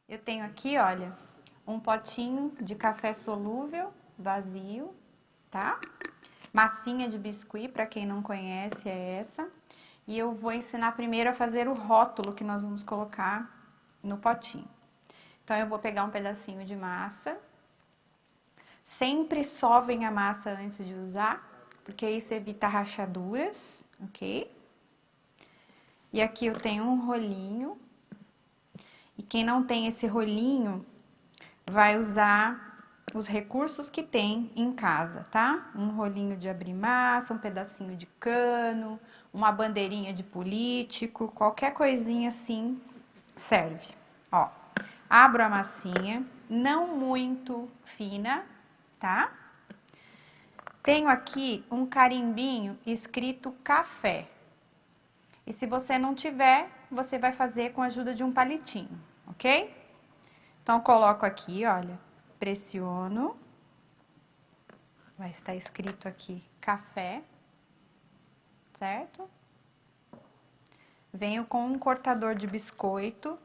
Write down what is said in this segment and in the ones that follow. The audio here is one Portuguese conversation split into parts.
Eu tenho aqui, olha, um potinho de café solúvel, vazio, tá? Massinha de biscuit, para quem não conhece, é essa. E eu vou ensinar primeiro a fazer o rótulo que nós vamos colocar no potinho. Então, eu vou pegar um pedacinho de massa. Sempre sovem a massa antes de usar, porque isso evita rachaduras, ok? E aqui eu tenho um rolinho. E quem não tem esse rolinho, vai usar os recursos que tem em casa, tá? Um rolinho de abrir massa, um pedacinho de cano, uma bandeirinha de político, qualquer coisinha assim serve. Ó, abro a massinha, não muito fina, tá? Tenho aqui um carimbinho escrito café. E se você não tiver, você vai fazer com a ajuda de um palitinho, ok? Então, coloco aqui, olha, pressiono. Vai estar escrito aqui café, certo? Venho com um cortador de biscoito.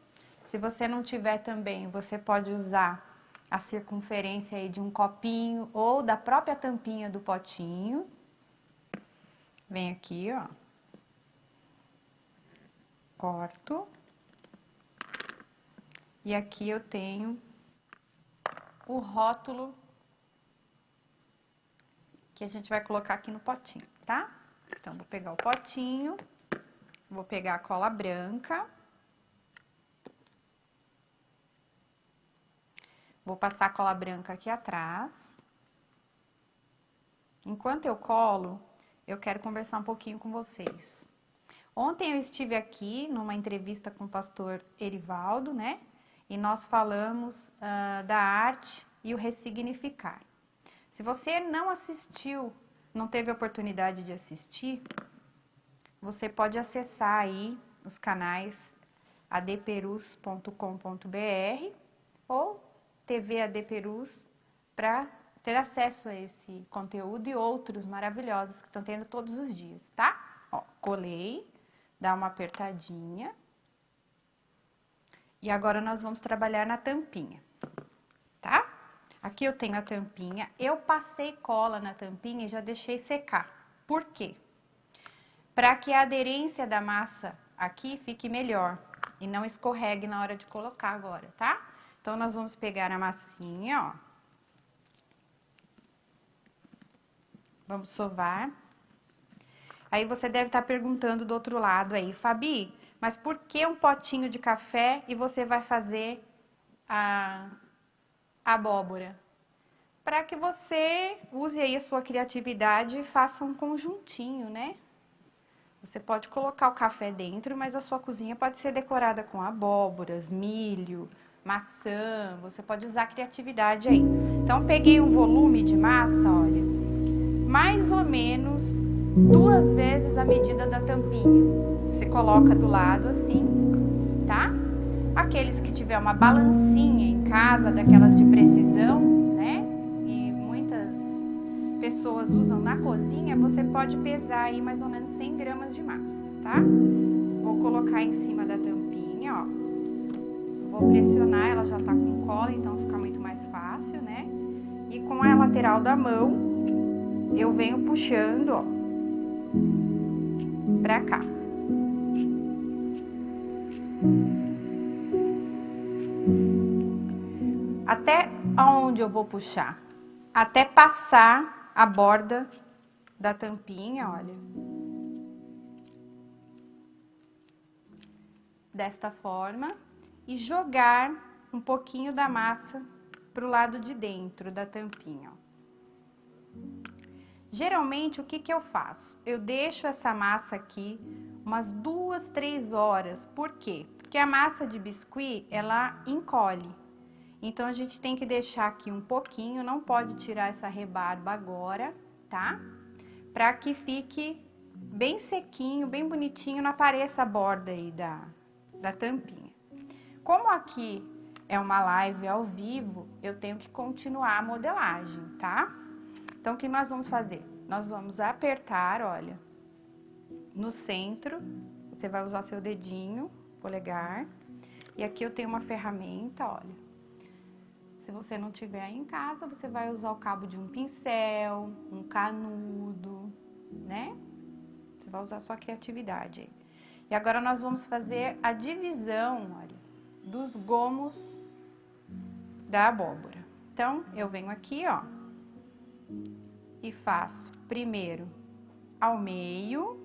Se você não tiver também, você pode usar a circunferência aí de um copinho ou da própria tampinha do potinho. Venho aqui, ó. Corto. E aqui eu tenho o rótulo que a gente vai colocar aqui no potinho, tá? Então, vou pegar o potinho, vou pegar a cola branca. Vou passar a cola branca aqui atrás. Enquanto eu colo, eu quero conversar um pouquinho com vocês. Ontem eu estive aqui numa entrevista com o pastor Erivaldo, né? E nós falamos da arte e o ressignificar. Se você não assistiu, não teve oportunidade de assistir, você pode acessar aí os canais adperus.com.br ou TV ADPerus para ter acesso a esse conteúdo e outros maravilhosos que estão tendo todos os dias, tá? Ó, colei, dá uma apertadinha. E agora nós vamos trabalhar na tampinha, tá? Aqui eu tenho a tampinha, eu passei cola na tampinha e já deixei secar. Por quê? Para que a aderência da massa aqui fique melhor e não escorregue na hora de colocar agora, tá? Então, nós vamos pegar a massinha, ó. Vamos sovar. Aí, você deve estar perguntando do outro lado aí, Fabi, mas por que um potinho de café e você vai fazer a abóbora? Para que você use aí a sua criatividade e faça um conjuntinho, né? Você pode colocar o café dentro, mas a sua cozinha pode ser decorada com abóboras, milho, maçã, você pode usar a criatividade aí. Então, peguei um volume de massa, olha, mais ou menos 2 vezes a medida da tampinha. Você coloca do lado assim, tá? Aqueles que tiver uma balancinha em casa, daquelas de precisão, né? E muitas pessoas usam na cozinha, você pode pesar aí mais ou menos 100 gramas de massa, tá? Vou colocar em cima da tampinha, ó. Vou pressionar, ela já tá com cola, então fica muito mais fácil, né? E com a lateral da mão, eu venho puxando, ó, pra cá. Até aonde eu vou puxar? Até passar a borda da tampinha, olha. Desta forma. E jogar um pouquinho da massa pro lado de dentro da tampinha, ó. Geralmente, o que que eu faço? Eu deixo essa massa aqui umas 2, 3 horas. Por quê? Porque a massa de biscuit, ela encolhe. Então, a gente tem que deixar aqui um pouquinho, não pode tirar essa rebarba agora, tá? Para que fique bem sequinho, bem bonitinho, não apareça a borda aí da tampinha. Como aqui é uma live ao vivo, eu tenho que continuar a modelagem, tá? Então, o que nós vamos fazer? Nós vamos apertar, olha, no centro, você vai usar seu dedinho, polegar, E aqui eu tenho uma ferramenta, olha. Se você não tiver aí em casa, você vai usar o cabo de um pincel, um canudo, né? Você vai usar a sua criatividade aí. E agora nós vamos fazer a divisão, olha, dos gomos da abóbora. Então, eu venho aqui, ó, e faço primeiro ao meio,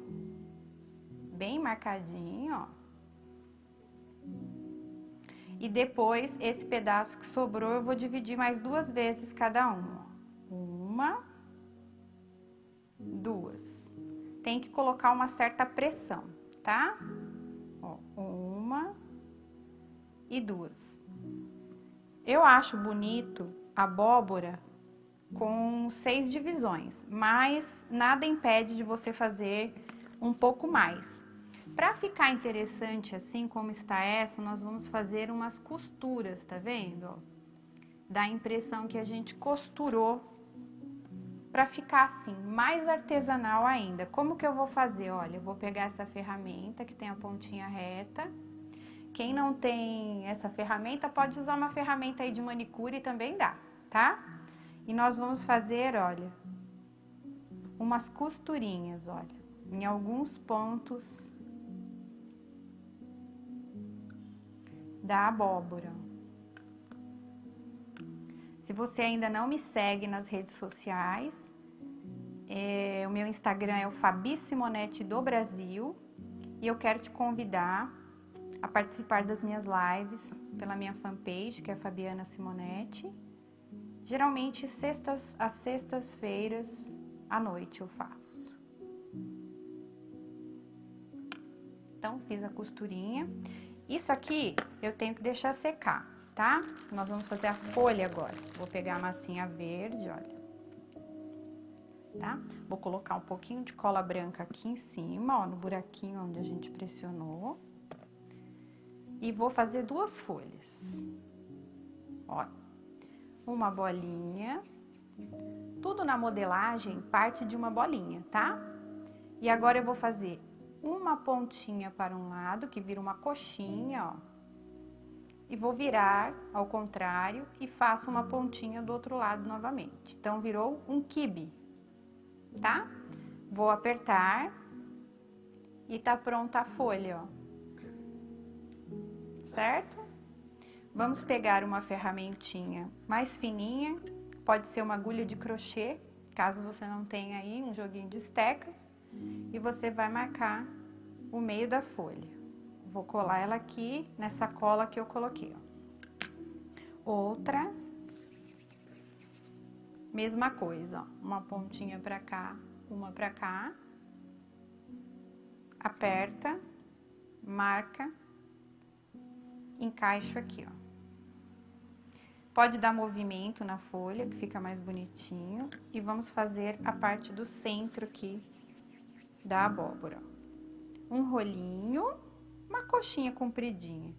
bem marcadinho, ó. E depois, esse pedaço que sobrou, eu vou dividir mais 2 vezes cada um, ó. 1, 2. Tem que colocar uma certa pressão, tá? Ó, 1 e 2. Eu acho bonito a abóbora com 6 divisões, mas nada impede de você fazer um pouco mais. Para ficar interessante assim como está essa, nós vamos fazer umas costuras, tá vendo? Dá a impressão que a gente costurou para ficar assim, mais artesanal ainda. Como que eu vou fazer? Olha, eu vou pegar essa ferramenta que tem a pontinha reta. Quem não tem essa ferramenta, pode usar uma ferramenta aí de manicure também dá, tá? E nós vamos fazer, olha, umas costurinhas, olha, em alguns pontos da abóbora. Se você ainda não me segue nas redes sociais, o meu Instagram é o Fabi Simonetti do Brasil e eu quero te convidar a participar das minhas lives pela minha fanpage, que é Fabiana Simonetti. Geralmente às sextas-feiras à noite eu faço. Então, fiz a costurinha. Isso aqui eu tenho que deixar secar, tá? Nós vamos fazer a folha agora. Vou pegar a massinha verde, olha. Tá? Vou colocar um pouquinho de cola branca aqui em cima, ó, no buraquinho onde a gente pressionou. E vou fazer 2 folhas. Ó, uma bolinha. Tudo na modelagem parte de uma bolinha, tá? E agora eu vou fazer uma pontinha para um lado, que vira uma coxinha, ó. E vou virar ao contrário e faço uma pontinha do outro lado novamente. Então, virou um quibe, tá? Vou apertar e tá pronta a folha, ó. Certo? Vamos pegar uma ferramentinha mais fininha, pode ser uma agulha de crochê, caso você não tenha aí um joguinho de estecas. E você vai marcar o meio da folha. Vou colar ela aqui nessa cola que eu coloquei, ó. Outra, mesma coisa, ó. Uma pontinha pra cá, uma pra cá. Aperta, marca, encaixo aqui, ó. Pode dar movimento na folha, que fica mais bonitinho. E vamos fazer a parte do centro aqui da abóbora. Um rolinho, uma coxinha compridinha,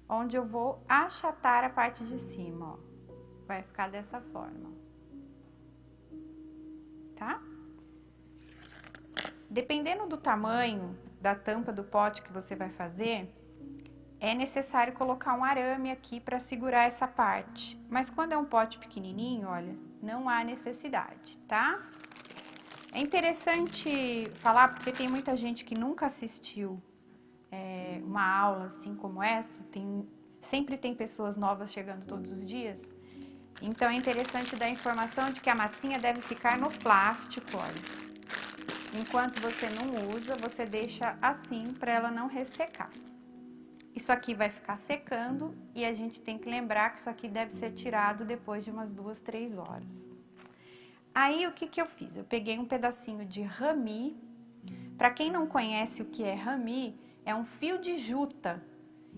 onde eu vou achatar a parte de cima, ó. Vai ficar dessa forma, tá? Dependendo do tamanho da tampa do pote que você vai fazer, é necessário colocar um arame aqui para segurar essa parte. Mas quando é um pote pequenininho, olha, não há necessidade, tá? É interessante falar porque tem muita gente que nunca assistiu uma aula assim como essa. Sempre tem pessoas novas chegando todos os dias. Então é interessante dar a informação de que a massinha deve ficar no plástico, olha. Enquanto você não usa, você deixa assim para ela não ressecar. Isso aqui vai ficar secando e a gente tem que lembrar que isso aqui deve ser tirado depois de umas 2, 3 horas. Aí, o que que eu fiz? Eu peguei um pedacinho de rami. Para quem não conhece o que é rami, é um fio de juta.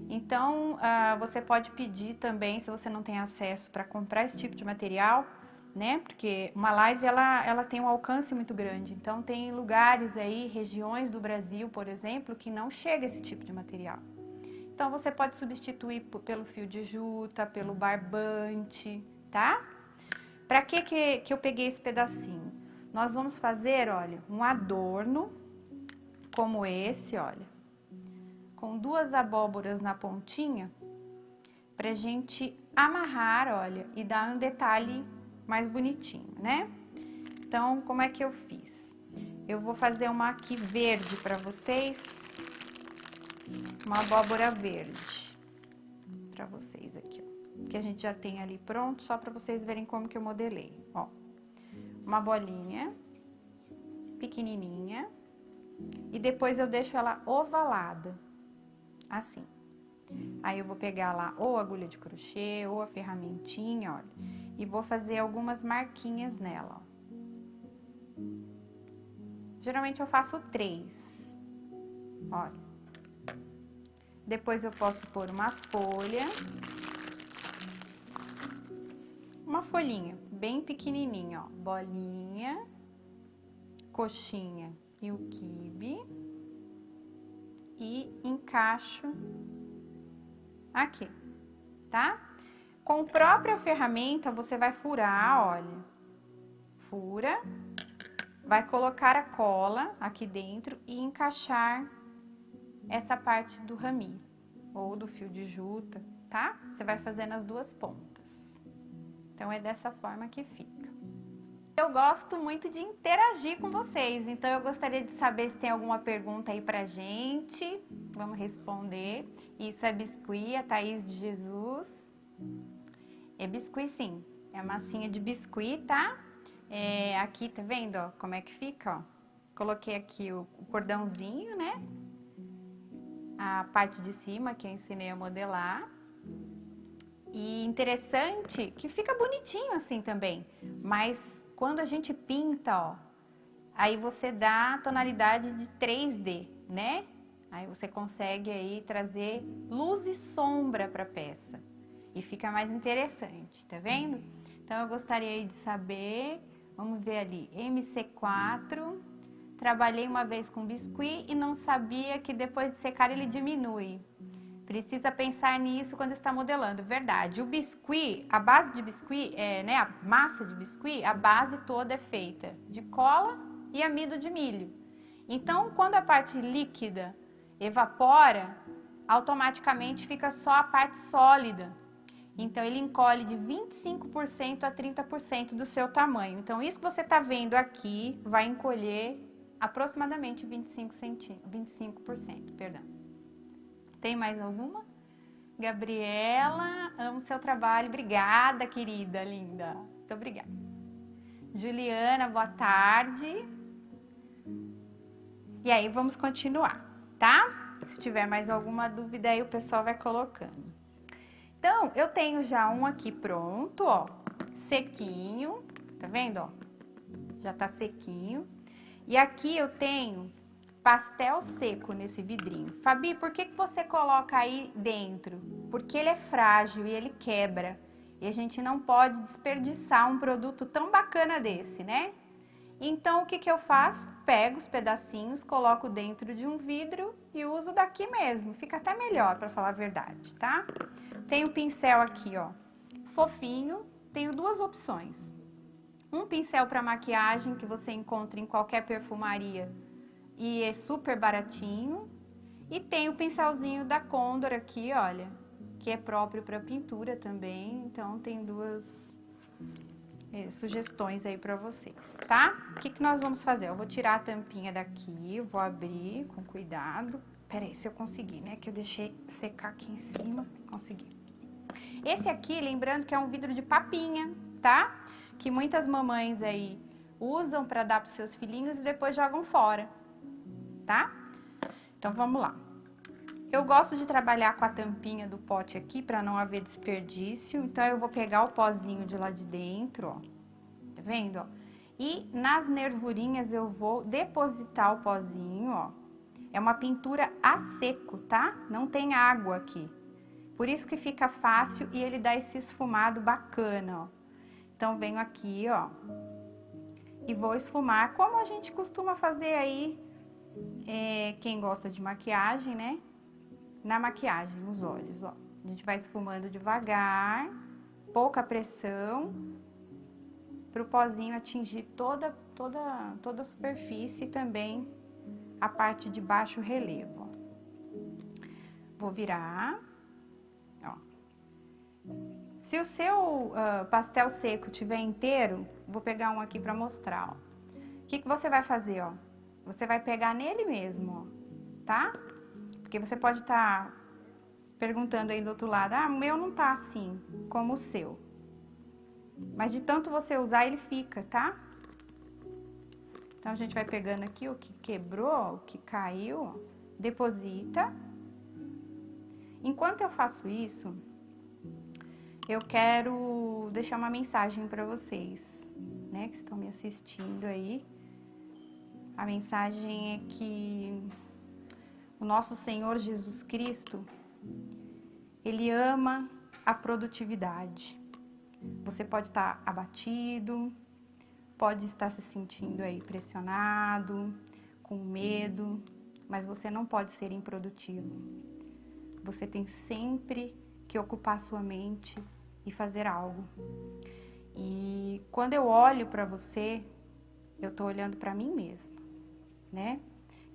Então, você pode pedir também, se você não tem acesso para comprar esse tipo de material, né? Porque uma live, ela tem um alcance muito grande. Então, tem lugares aí, regiões do Brasil, por exemplo, que não chega esse tipo de material. Então, você pode substituir pelo fio de juta, pelo barbante, tá? Para que eu peguei esse pedacinho? Nós vamos fazer, olha, um adorno como esse, olha, com 2 abóboras na pontinha pra gente amarrar, olha, e dar um detalhe mais bonitinho, né? Então, como é que eu fiz? Eu vou fazer uma aqui verde pra vocês, uma abóbora verde pra vocês aqui, ó, que a gente já tem ali pronto, só pra vocês verem como que eu modelei, ó. Uma bolinha pequenininha e depois eu deixo ela ovalada, assim. Aí eu vou pegar lá ou a agulha de crochê ou a ferramentinha, olha, e vou fazer algumas marquinhas nela, ó. Geralmente eu faço 3, olha. Depois eu posso pôr uma folhinha bem pequenininha, ó, bolinha, coxinha e o quibe, e encaixo aqui, tá? Com a própria ferramenta você vai furar, olha, fura, vai colocar a cola aqui dentro e encaixar essa parte do raminho ou do fio de juta, tá? Você vai fazendo as duas pontas. Então é dessa forma que fica. Eu gosto muito de interagir com vocês, então eu gostaria de saber se tem alguma pergunta aí pra gente. Vamos responder. Isso é biscuit, a Thaís de Jesus. É biscuit sim, é massinha de biscuit, tá? Aqui, tá vendo, ó, como é que fica, ó? Coloquei aqui o cordãozinho, né? A parte de cima que eu ensinei a modelar. E interessante que fica bonitinho assim também, mas quando a gente pinta, ó, aí você dá a tonalidade de 3D, né? Aí você consegue aí trazer luz e sombra para a peça e fica mais interessante, tá vendo? Então eu gostaria aí de saber, vamos ver ali, MC4, trabalhei uma vez com biscuit e não sabia que depois de secar ele diminui. Precisa pensar nisso quando está modelando, verdade. O biscuit, a base de biscuit, né, a massa de biscuit, a base toda é feita de cola e amido de milho. Então, quando a parte líquida evapora, automaticamente fica só a parte sólida. Então, ele encolhe de 25% a 30% do seu tamanho. Então, isso que você está vendo aqui vai encolher aproximadamente 25%, perdão. Tem mais alguma? Gabriela, amo seu trabalho. Obrigada, querida, linda. Muito obrigada. Juliana, boa tarde. E aí, vamos continuar, tá? Se tiver mais alguma dúvida aí, o pessoal vai colocando. Então, eu tenho já um aqui pronto, ó, sequinho, tá vendo, ó? Já tá sequinho. E aqui eu tenho pastel seco nesse vidrinho. Fabi, por que você coloca aí dentro? Porque ele é frágil e ele quebra. E a gente não pode desperdiçar um produto tão bacana desse, né? Então, o que eu faço? Pego os pedacinhos, coloco dentro de um vidro e uso daqui mesmo. Fica até melhor, para falar a verdade, tá? Tenho um pincel aqui, ó, fofinho. Tenho duas opções. Um pincel para maquiagem que você encontra em qualquer perfumaria e é super baratinho. E tem o pincelzinho da Condor aqui, olha, que é próprio para pintura também. Então, tem duas sugestões aí para vocês, tá? O que nós vamos fazer? Eu vou tirar a tampinha daqui, vou abrir com cuidado. Peraí, se eu conseguir, né? Que eu deixei secar aqui em cima. Consegui. Esse aqui, lembrando que é um vidro de papinha, tá? Que muitas mamães aí usam para dar para os seus filhinhos e depois jogam fora, tá? Então, vamos lá. Eu gosto de trabalhar com a tampinha do pote aqui para não haver desperdício. Então, eu vou pegar o pozinho de lá de dentro, ó. Tá vendo, ó? E nas nervurinhas eu vou depositar o pozinho, ó. É uma pintura a seco, tá? Não tem água aqui. Por isso que fica fácil e ele dá esse esfumado bacana, ó. Então, venho aqui, ó. E vou esfumar, como a gente costuma fazer aí, quem gosta de maquiagem, né? Na maquiagem, nos olhos, ó. A gente vai esfumando devagar, pouca pressão, para o pozinho atingir toda a superfície e também a parte de baixo relevo, ó. Vou virar, ó. Se o seu pastel seco tiver inteiro, vou pegar um aqui para mostrar, ó. O que você vai fazer, ó? Você vai pegar nele mesmo, ó, tá? Porque você pode estar perguntando aí do outro lado, ah, o meu não tá assim como o seu. Mas de tanto você usar, ele fica, tá? Então, a gente vai pegando aqui o que quebrou, o que caiu, ó, deposita. Enquanto eu faço isso, eu quero deixar uma mensagem para vocês, né, que estão me assistindo aí. A mensagem é que o nosso Senhor Jesus Cristo, Ele ama a produtividade. Você pode estar abatido, pode estar se sentindo aí pressionado, com medo, mas você não pode ser improdutivo. Você tem sempre que ocupar sua mente e fazer algo. E quando eu olho para você, eu tô olhando para mim mesma, né?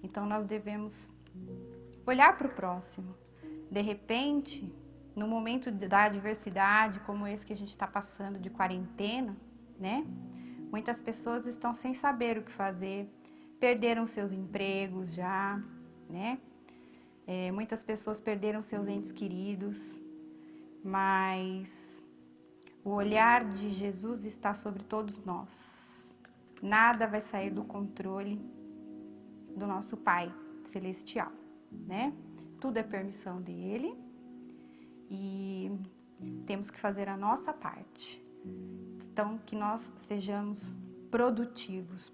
Então nós devemos olhar para o próximo. De repente, no momento da adversidade, como esse que a gente está passando de quarentena, né? Muitas pessoas estão sem saber o que fazer, perderam seus empregos já, né? Muitas pessoas perderam seus entes queridos, mas o olhar de Jesus está sobre todos nós. Nada vai sair do controle do nosso Pai Celestial, né? Tudo é permissão dele e temos que fazer a nossa parte. Então, que nós sejamos produtivos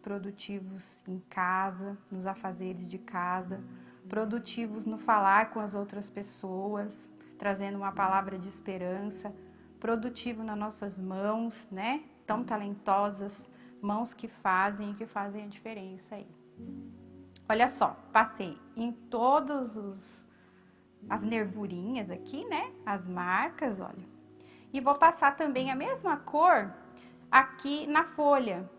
em casa, nos afazeres de casa, produtivos no falar com as outras pessoas, trazendo uma palavra de esperança, produtivo nas nossas mãos, né? Tão talentosas, mãos que fazem a diferença aí. Olha só, passei em todos as nervurinhas aqui, né? As marcas, olha. E vou passar também a mesma cor aqui na folha,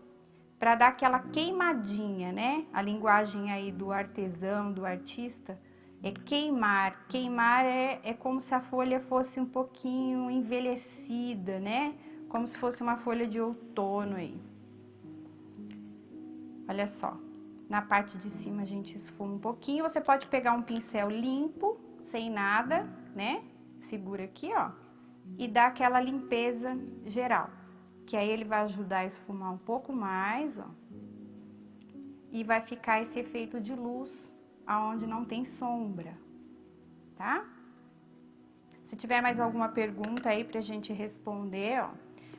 para dar aquela queimadinha, né? A linguagem aí do artesão, do artista, é queimar. Queimar é como se a folha fosse um pouquinho envelhecida, né? Como se fosse uma folha de outono aí. Olha só, na parte de cima a gente esfuma um pouquinho. Você pode pegar um pincel limpo, sem nada, né? Segura aqui, ó, e dá aquela limpeza geral. Que aí ele vai ajudar a esfumar um pouco mais, ó. E vai ficar esse efeito de luz aonde não tem sombra, tá? Se tiver mais alguma pergunta aí pra gente responder, ó.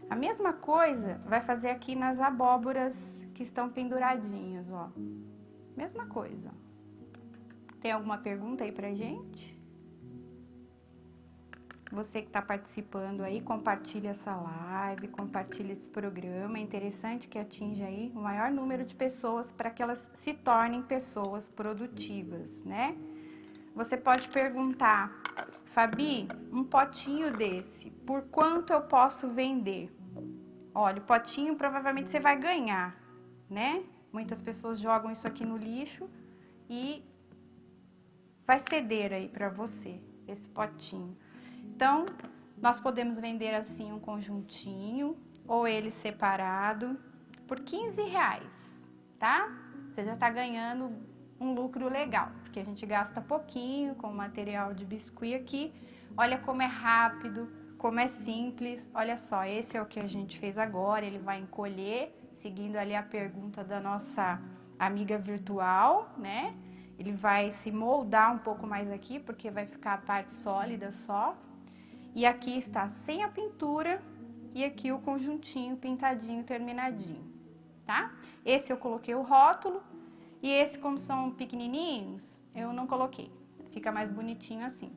A mesma coisa vai fazer aqui nas abóboras que estão penduradinhas, ó. Mesma coisa. Tem alguma pergunta aí pra gente? Você que está participando aí, compartilha essa live, compartilha esse programa. É interessante que atinja aí o maior número de pessoas para que elas se tornem pessoas produtivas, né? Você pode perguntar, Fabi, um potinho desse, por quanto eu posso vender? Olha, o potinho provavelmente você vai ganhar, né? Muitas pessoas jogam isso aqui no lixo e vai ceder aí para você, esse potinho. Então, nós podemos vender assim um conjuntinho ou ele separado por R$15, tá? Você já tá ganhando um lucro legal, porque a gente gasta pouquinho com o material de biscuit aqui. Olha como é rápido, como é simples. Olha só, esse é o que a gente fez agora, ele vai encolher, seguindo ali a pergunta da nossa amiga virtual, né? Ele vai se moldar um pouco mais aqui, porque vai ficar a parte sólida só. E aqui está sem a pintura e aqui o conjuntinho pintadinho, terminadinho, tá? Esse eu coloquei o rótulo e esse, como são pequenininhos, eu não coloquei. Fica mais bonitinho assim.